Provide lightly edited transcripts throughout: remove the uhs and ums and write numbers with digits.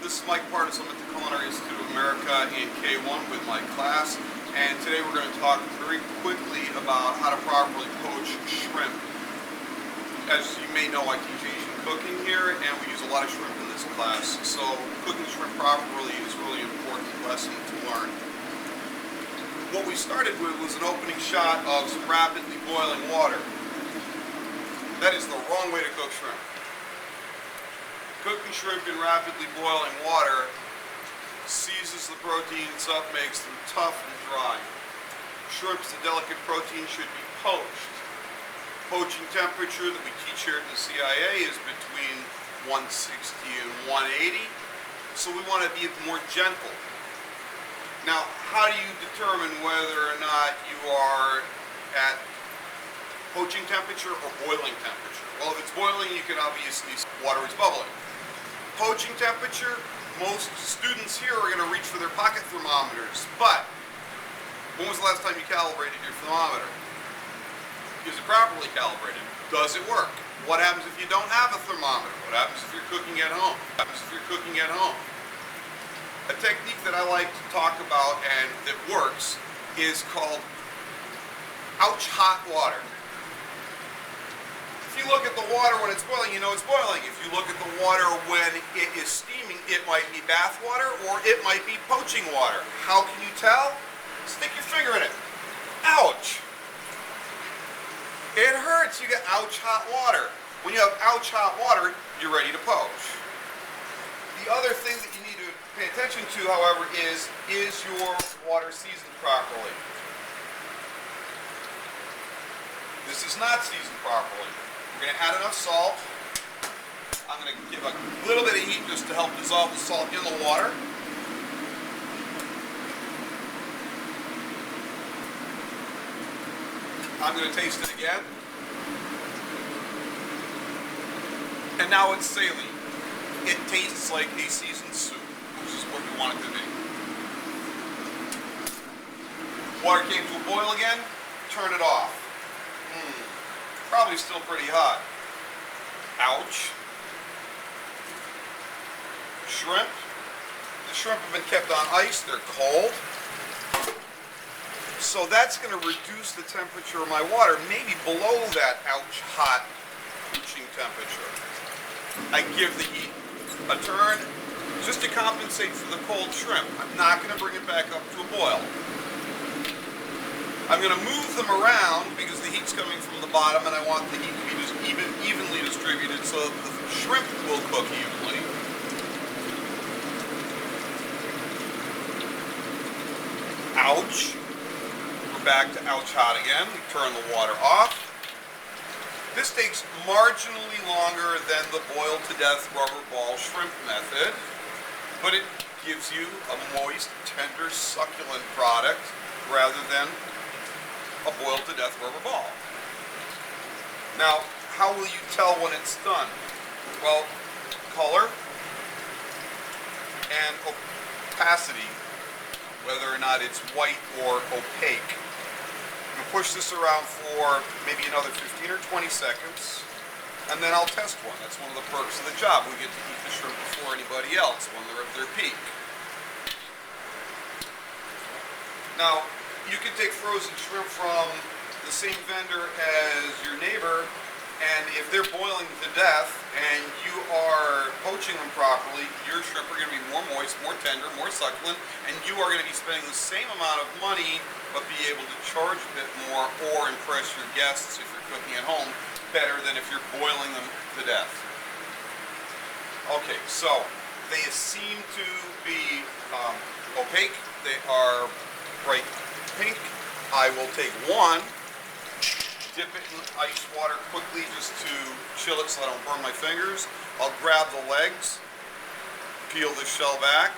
This is Mike Partis. I'm at the Culinary Institute of America in K1 with my class, and today we're going to talk very quickly about how to properly poach shrimp. As you may know, I teach Asian cooking here, and we use a lot of shrimp in this class, so cooking shrimp properly is really an important lesson to learn. What we started with was an opening shot of some rapidly boiling water. That is the wrong way to cook shrimp. Cooking shrimp in rapidly boiling water seizes the proteins up, makes them tough and dry. Shrimp's a delicate protein, should be poached. Poaching temperature that we teach here at the CIA is between 160 and 180, so we want to be more gentle. Now, how do you determine whether or not you are at poaching temperature or boiling temperature? Well, if it's boiling, you can obviously see water is bubbling. Poaching temperature, most students here are going to reach for their pocket thermometers, but when was the last time you calibrated your thermometer? Is it properly calibrated? Does it work? What happens if you don't have a thermometer? What happens if you're cooking at home? What happens if you're cooking at home? A technique that I like to talk about and that works is called ouch hot water. If you look at the water when it's boiling, you know it's boiling. If you look at the water when it is steaming, it might be bath water or it might be poaching water. How can you tell? Stick your finger in it. Ouch! It hurts. You get ouch hot water. When you have ouch hot water, you're ready to poach. The other thing that you need to pay attention to, however, is your water seasoned properly? This is not seasoned properly. We're going to add enough salt. I'm going to give a little bit of heat just to help dissolve the salt in the water. I'm going to taste it again. And now it's saline. It tastes like a seasoned soup, which is what we want it to be. Water came to a boil again. Turn it off. Probably still pretty hot. Ouch. Shrimp. The shrimp have been kept on ice. They're cold. So that's going to reduce the temperature of my water, maybe below that ouch hot poaching temperature. I give the heat a turn just to compensate for the cold shrimp. I'm not going to bring it back up to a boil. I'm going to move them around because the heat's coming from the bottom and I want the heat to be just evenly distributed so that the shrimp will cook evenly. Ouch. We're back to ouch hot again. We turn the water off. This takes marginally longer than the boiled to death rubber ball shrimp method, but it gives you a moist, tender, succulent product rather than a boiled to death rubber ball. Now, how will you tell when it's done? Well, color and opacity, whether or not it's white or opaque. I'm going to push this around for maybe another 15 or 20 seconds, and then I'll test one. That's one of the perks of the job. We get to eat the shrimp before anybody else when they're at their peak. Now, you can take frozen shrimp from the same vendor as your neighbor, and if they're boiling to death and you are poaching them properly, your shrimp are going to be more moist, more tender, more succulent, and you are going to be spending the same amount of money but be able to charge a bit more or impress your guests if you're cooking at home better than if you're boiling them to death. Okay, so they seem to be opaque. They are bright pink. I will take one, dip it in ice water quickly just to chill it so I don't burn my fingers. I'll grab the legs, peel the shell back.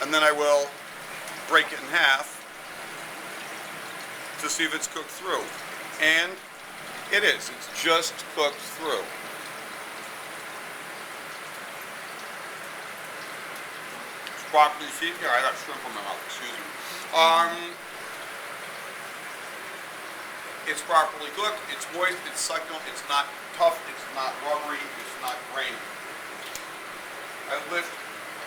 And then I will break it in half to see if it's cooked through. And it is. It's just cooked through. properly seasoned. Yeah, I got shrimp in my mouth, excuse me. It's properly cooked, it's moist, it's succulent, it's not tough, it's not rubbery, it's not grainy. I lift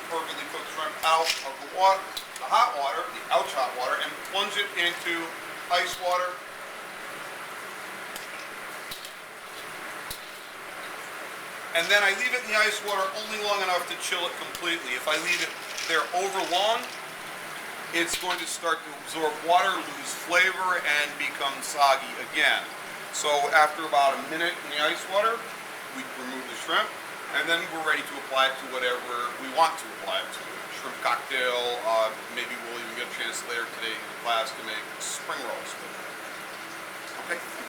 perfectly cooked shrimp out of the water, the hot water, the ouch hot water, and plunge it into ice water. And then I leave it in the ice water only long enough to chill it completely. If I leave it there over long, it's going to start to absorb water, lose flavor, and become soggy again. So after about a minute in the ice water, we remove the shrimp, and then we're ready to apply it to whatever we want to apply it to. Shrimp cocktail, maybe we'll even get a chance later today in class to make spring rolls. Okay.